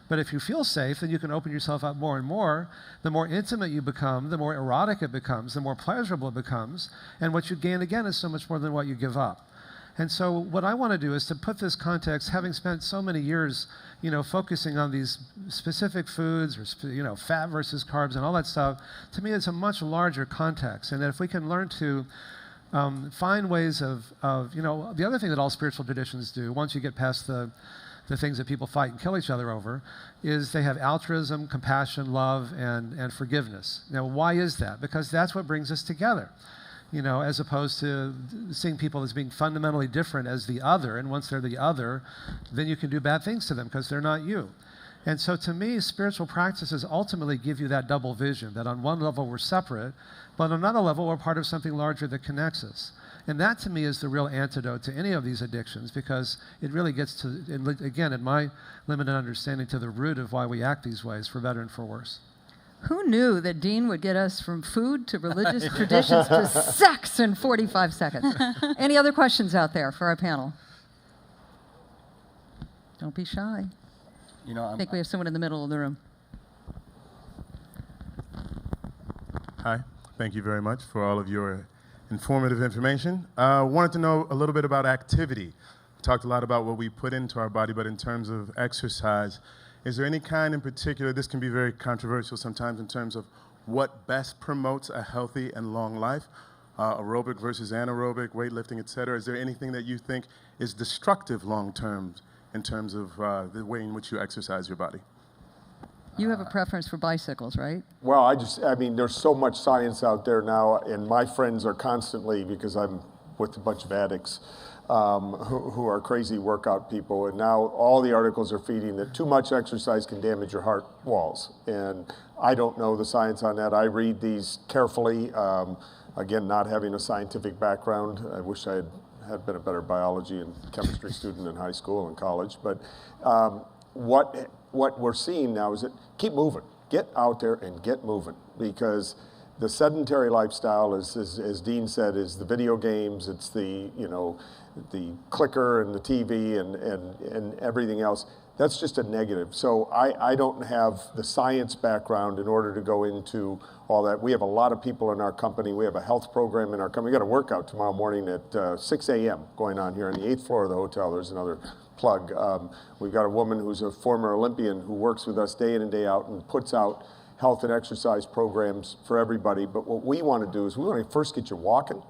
But if you feel safe, then you can open yourself up more and more. The more intimate you become, the more erotic it becomes, the more pleasurable it becomes, and what you gain again is so much more than what you give up. And so what I want to do is to put this context, having spent so many years, focusing on these specific foods or, fat versus carbs and all that stuff, to me it's a much larger context. And that if we can learn to find ways of, the other thing that all spiritual traditions do, once you get past the things that people fight and kill each other over, is they have altruism, compassion, love, and forgiveness. Now, why is that? Because that's what brings us together. As opposed to seeing people as being fundamentally different as the other, and once they're the other, then you can do bad things to them because they're not you. And so to me, spiritual practices ultimately give you that double vision, that on one level we're separate, but on another level we're part of something larger that connects us. And that to me is the real antidote to any of these addictions, because it really gets to, again, in my limited understanding, to the root of why we act these ways, for better and for worse. Who knew that Dean would get us from food to religious traditions to sex in 45 seconds? Any other questions out there for our panel? Don't be shy. I think we have someone in the middle of the room. Hi. Thank you very much for all of your informative information. Wanted to know a little bit about activity. We talked a lot about what we put into our body, but in terms of exercise, is there any kind in particular, this can be very controversial sometimes in terms of what best promotes a healthy and long life, aerobic versus anaerobic, weightlifting, et cetera? Is there anything that you think is destructive long term in terms of the way in which you exercise your body? You have a preference for bicycles, right? Well, there's so much science out there now, and my friends are constantly, because I'm with a bunch of addicts, who are crazy workout people, and now all the articles are feeding that too much exercise can damage your heart walls. And I don't know the science on that. I read these carefully. Again, not having a scientific background, I wish I had been a better biology and chemistry student in high school and college. But what we're seeing now is that keep moving. Get out there and get moving, because the sedentary lifestyle, as Dean said, is the video games, it's the clicker and the TV and everything else. That's just a negative. So I don't have the science background in order to go into all that. We have a lot of people in our company. We have a health program in our company. We got a workout tomorrow morning at 6 a.m. going on here on the 8th floor of the hotel. There's another plug. We've got a woman who's a former Olympian who works with us day in and day out and puts out health and exercise programs for everybody. But what we want to do is we want to first get you walking.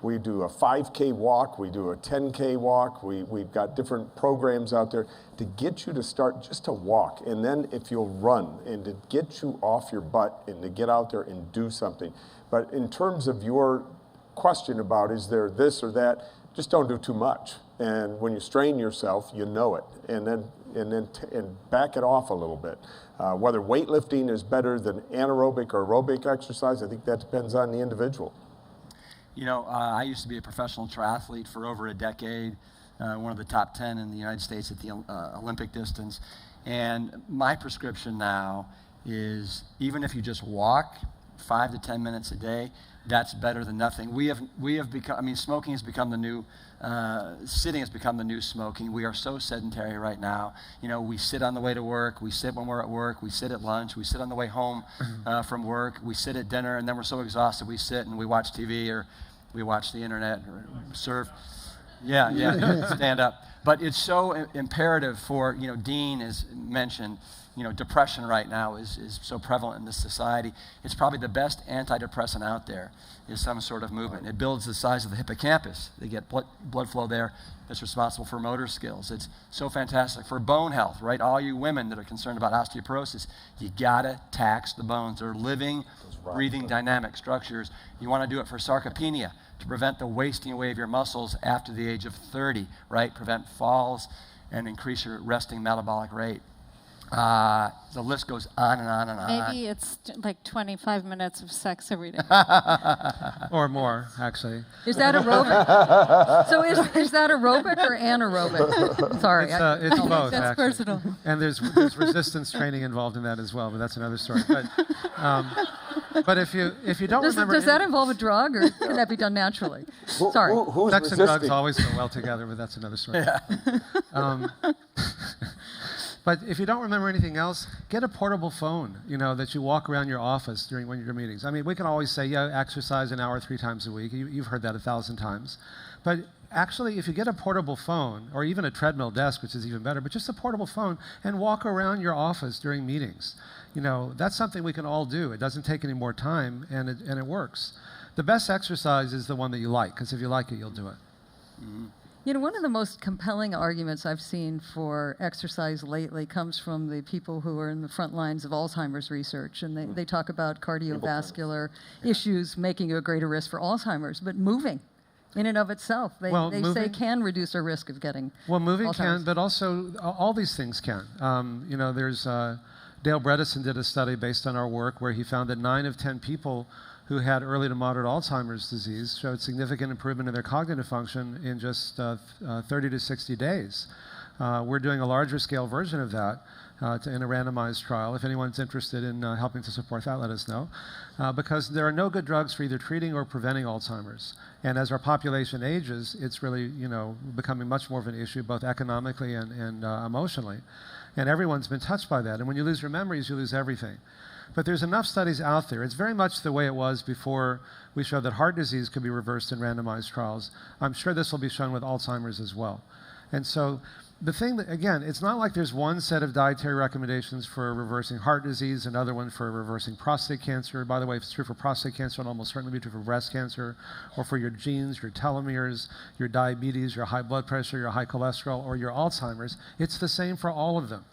We do a 5K walk, we do a 10K walk, we've got different programs out there to get you to start just to walk. And then if you'll run, and to get you off your butt and to get out there and do something. But in terms of your question about is there this or that, just don't do too much. And when you strain yourself, you know it. And then back it off a little bit. Whether weightlifting is better than anaerobic or aerobic exercise, I think that depends on the individual. I used to be a professional triathlete for over a decade, one of the top 10 in the United States at the Olympic distance. And my prescription now is, even if you just walk 5 to 10 minutes a day, that's better than nothing. We have become, smoking has become the new, sitting has become the new smoking. We are so sedentary right now. We sit on the way to work, we sit when we're at work, we sit at lunch, we sit on the way home from work, we sit at dinner, and then we're so exhausted we sit and we watch TV or we watch the internet or surf. Yeah, stand up. But it's so imperative for, Dean has mentioned, depression right now is so prevalent in this society. It's probably the best antidepressant out there is some sort of movement. It builds the size of the hippocampus. They get blood flow there that's responsible for motor skills. It's so fantastic for bone health, right? All you women that are concerned about osteoporosis, you gotta tax the bones. They're living, breathing, dynamic structures. You wanna do it for sarcopenia, to prevent the wasting away of your muscles after the age of 30, right? Prevent falls and increase your resting metabolic rate. The list goes on and on and on. Maybe it's like 25 minutes of sex every day. Or more, actually. Is that aerobic? So is that aerobic or anaerobic? Sorry. It's both, That's actually. personal. And there's resistance training involved in that as well, but that's another story. But if you don't remember... Does that involve a drug, or can that be done naturally? Sorry. Who's Sex and resisting? drugs always go well together, but that's another story. But if you don't remember anything else, get a portable phone, that you walk around your office during one of your meetings. I mean, we can always say, exercise an hour 3 times a week. You've heard that 1,000 times. But actually, if you get a portable phone, or even a treadmill desk, which is even better, but just a portable phone, and walk around your office during meetings, that's something we can all do. It doesn't take any more time, and it works. The best exercise is the one that you like, because if you like it, you'll do it. Mm-hmm. One of the most compelling arguments I've seen for exercise lately comes from the people who are in the front lines of Alzheimer's research, and they talk about cardiovascular issues making a greater risk for Alzheimer's, but moving in and of itself, they say can reduce our risk of getting moving Alzheimer's. Can, but also all these things can. There's Dale Bredesen did a study based on our work where he found that 9 of 10 people who had early to moderate Alzheimer's disease showed significant improvement in their cognitive function in just 30 to 60 days. We're doing a larger scale version of that in a randomized trial. If anyone's interested in helping to support that, let us know. Because there are no good drugs for either treating or preventing Alzheimer's. And as our population ages, it's really becoming much more of an issue, both economically and emotionally. And everyone's been touched by that. And when you lose your memories, you lose everything. But there's enough studies out there. It's very much the way it was before we showed that heart disease could be reversed in randomized trials. I'm sure this will be shown with Alzheimer's as well. And so the thing that, again, it's not like there's one set of dietary recommendations for reversing heart disease, another one for reversing prostate cancer. By the way, if it's true for prostate cancer, it'll almost certainly be true for breast cancer, or for your genes, your telomeres, your diabetes, your high blood pressure, your high cholesterol, or your Alzheimer's. It's the same for all of them.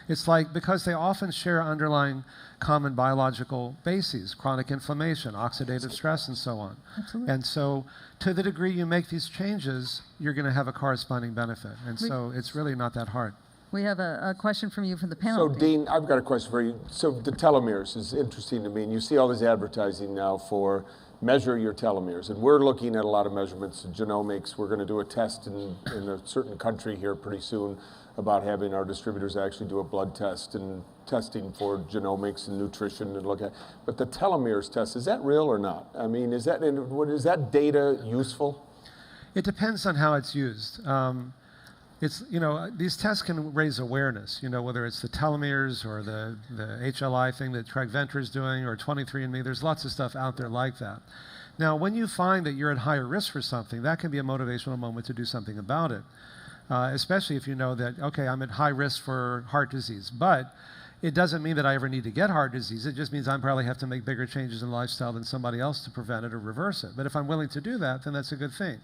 It's like, because they often share underlying common biological bases, chronic inflammation, oxidative stress, and so on. Absolutely. And so to the degree you make these changes, you're going to have a corresponding benefit. And so it's really not that hard. We have a question from you from the panel. So, Dean, I've got a question for you. So the telomeres is interesting to me. And you see all this advertising now for measure your telomeres. And we're looking at a lot of measurements in genomics. We're going to do a test in a certain country here pretty soon about having our distributors actually do a blood test and testing for genomics and nutrition and look at. But the telomeres test, is that real or not? I mean, is that data useful? It depends on how it's used. These tests can raise awareness, whether it's the telomeres or the HLI thing that Treg Venture is doing, or 23andMe. There's lots of stuff out there like that. Now, when you find that you're at higher risk for something, that can be a motivational moment to do something about it. Especially if you know that, okay, I'm at high risk for heart disease, but it doesn't mean that I ever need to get heart disease. It just means I probably have to make bigger changes in lifestyle than somebody else to prevent it or reverse it. But if I'm willing to do that, then that's a good thing.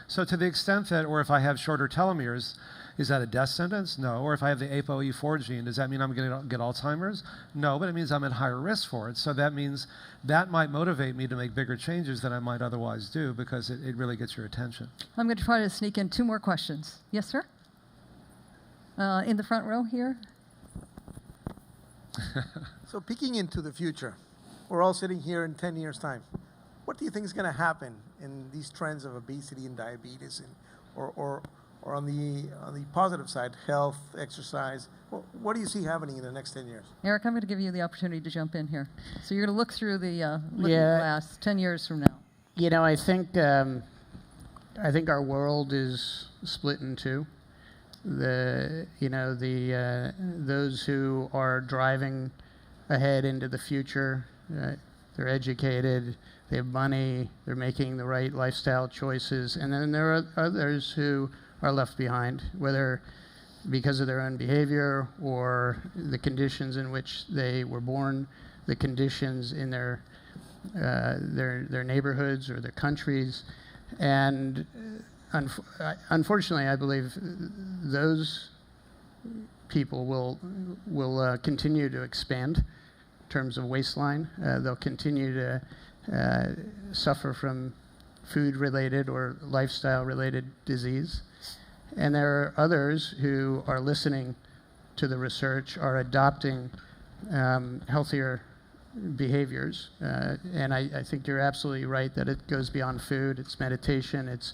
So to the extent that, or if I have shorter telomeres, is that a death sentence? No. Or if I have the ApoE4 gene, does that mean I'm going to get Alzheimer's? No, but it means I'm at higher risk for it. So that means that might motivate me to make bigger changes than I might otherwise do, because it really gets your attention. I'm going to try to sneak in 2 more questions. Yes, sir? In the front row here. So peeking into the future, we're all sitting here in 10 years' time. What do you think is going to happen in these trends of obesity and diabetes, or on the positive side, health, exercise? What do you see happening in the next 10 years? Erik, I'm going to give you the opportunity to jump in here. So you're going to look through the looking Yeah. glass 10 years from now. I think our world is split in two. Those who are driving ahead into the future, they're educated, they have money, they're making the right lifestyle choices, and then there are others who are left behind, whether because of their own behavior or the conditions in which they were born, the conditions in their neighborhoods or their countries, and unfortunately, I believe those people will continue to expand in terms of waistline. They'll continue to suffer from food-related or lifestyle-related disease. And there are others who are listening to the research are adopting healthier behaviors. And I think you're absolutely right that it goes beyond food. It's meditation, it's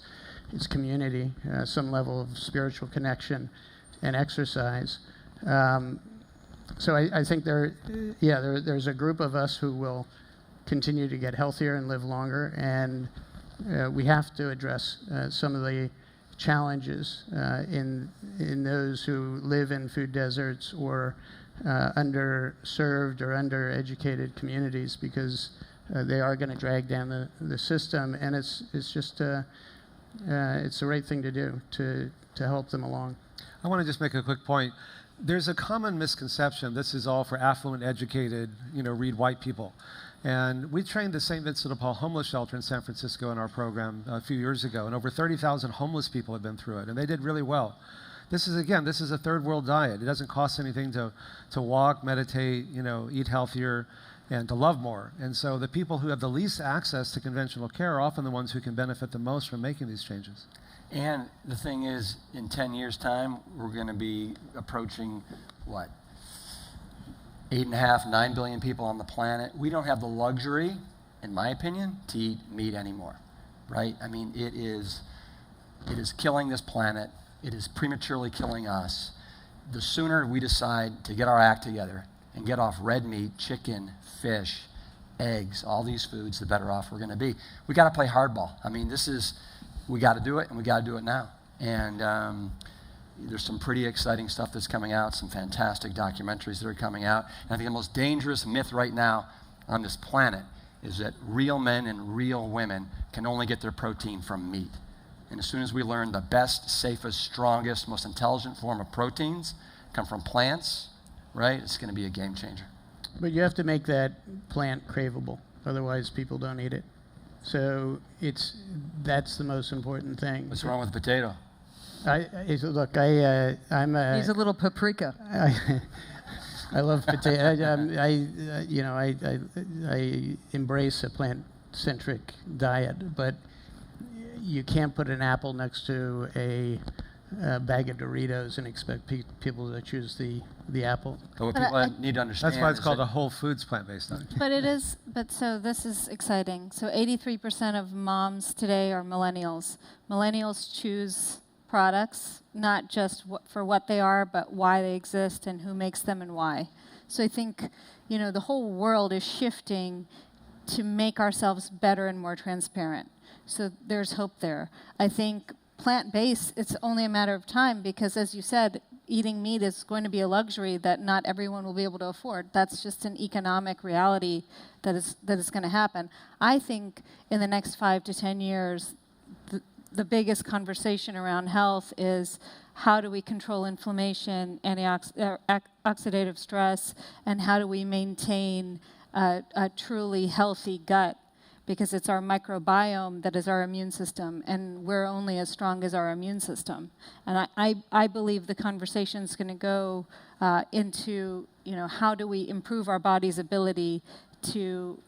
community, some level of spiritual connection, and exercise. So I think there's a group of us who will continue to get healthier and live longer, and we have to address some of the challenges in those who live in food deserts or underserved or undereducated communities, because they are going to drag down the system, and it's just it's the right thing to do to help them along. I want to just make a quick point. There's a common misconception. This is all for affluent, educated, read white people. And we trained the St. Vincent de Paul homeless shelter in San Francisco in our program a few years ago, and over 30,000 homeless people have been through it, and they did really well. This is a third world diet. It doesn't cost anything to walk, meditate, eat healthier, and to love more. And so the people who have the least access to conventional care are often the ones who can benefit the most from making these changes. And the thing is, in 10 years' time, we're going to be approaching, 8.5, 9 billion people on the planet. We don't have the luxury, in my opinion, to eat meat anymore, right? I mean, it is killing this planet. It is prematurely killing us. The sooner we decide to get our act together and get off red meat, chicken, fish, eggs, all these foods, the better off we're going to be. We got to play hardball. I mean, we got to do it, and we got to do it now. And there's some pretty exciting stuff that's coming out, some fantastic documentaries that are coming out. And I think the most dangerous myth right now on this planet is that real men and real women can only get their protein from meat. And as soon as we learn the best, safest, strongest, most intelligent form of proteins come from plants, right, it's going to be a game changer. But you have to make that plant craveable. Otherwise, people don't eat it. So that's the most important thing. What's wrong with the potato? He's a little paprika. I love potato. I embrace a plant-centric diet, but you can't put an apple next to a bag of Doritos and expect people to choose the apple. But what people need to understand. That's why it's called a whole foods plant-based diet. So this is exciting. So 83% of moms today are millennials. Millennials choose products, not just for what they are, but why they exist and who makes them and why. So I think, the whole world is shifting to make ourselves better and more transparent. So there's hope there. I think plant-based, it's only a matter of time because, as you said, eating meat is going to be a luxury that not everyone will be able to afford. That's just an economic reality that is going to happen. I think in the next 5 to 10 years, the biggest conversation around health is how do we control inflammation, oxidative stress, and how do we maintain a truly healthy gut? Because it's our microbiome that is our immune system, and we're only as strong as our immune system. And I believe the conversation is going to go into, how do we improve our body's ability to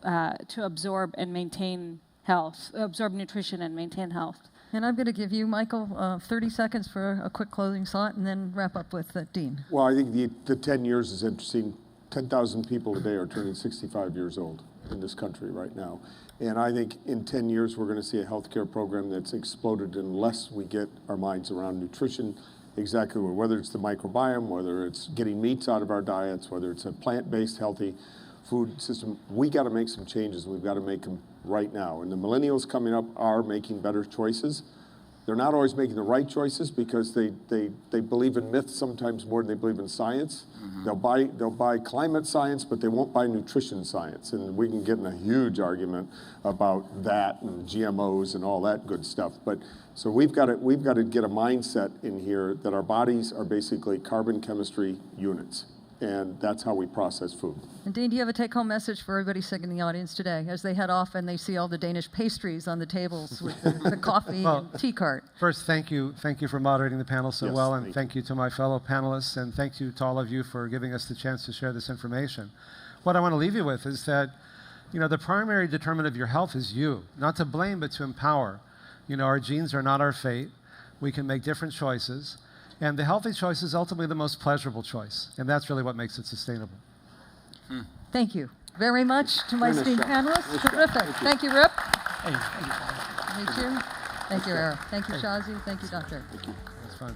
absorb and maintain health, absorb nutrition and maintain health. And I'm going to give you, Michael, 30 seconds for a quick closing thought, and then wrap up with Dean. Well, I think the 10 years is interesting. 10,000 people a day are turning 65 years old in this country right now. And I think in 10 years, we're going to see a healthcare program that's exploded unless we get our minds around nutrition, exactly whether it's the microbiome, whether it's getting meats out of our diets, whether it's a plant-based healthy food system. We got to make some changes. We've got to make them right now. And the millennials coming up are making better choices. They're not always making the right choices because they believe in myths sometimes more than they believe in science. Mm-hmm. They'll buy climate science, but they won't buy nutrition science. And we can get in a huge argument about that and GMOs and all that good stuff. But so we've got to get a mindset in here that our bodies are basically carbon chemistry units. And that's how we process food. And Dean, do you have a take-home message for everybody sitting in the audience today as they head off and they see all the Danish pastries on the tables with the coffee and tea cart? First, thank you for moderating the panel so well, and thank you to my fellow panelists, and thank you to all of you for giving us the chance to share this information. What I want to leave you with is that, the primary determinant of your health is you, not to blame, but to empower. Our genes are not our fate. We can make different choices. And the healthy choice is ultimately the most pleasurable choice. And that's really what makes it sustainable. Thank you very much to my esteemed panelists. Terrific. Thank you, Rip. Thank you. Thank you, Eric. Thank you, Shazi. Thank you, Doctor. That's fun.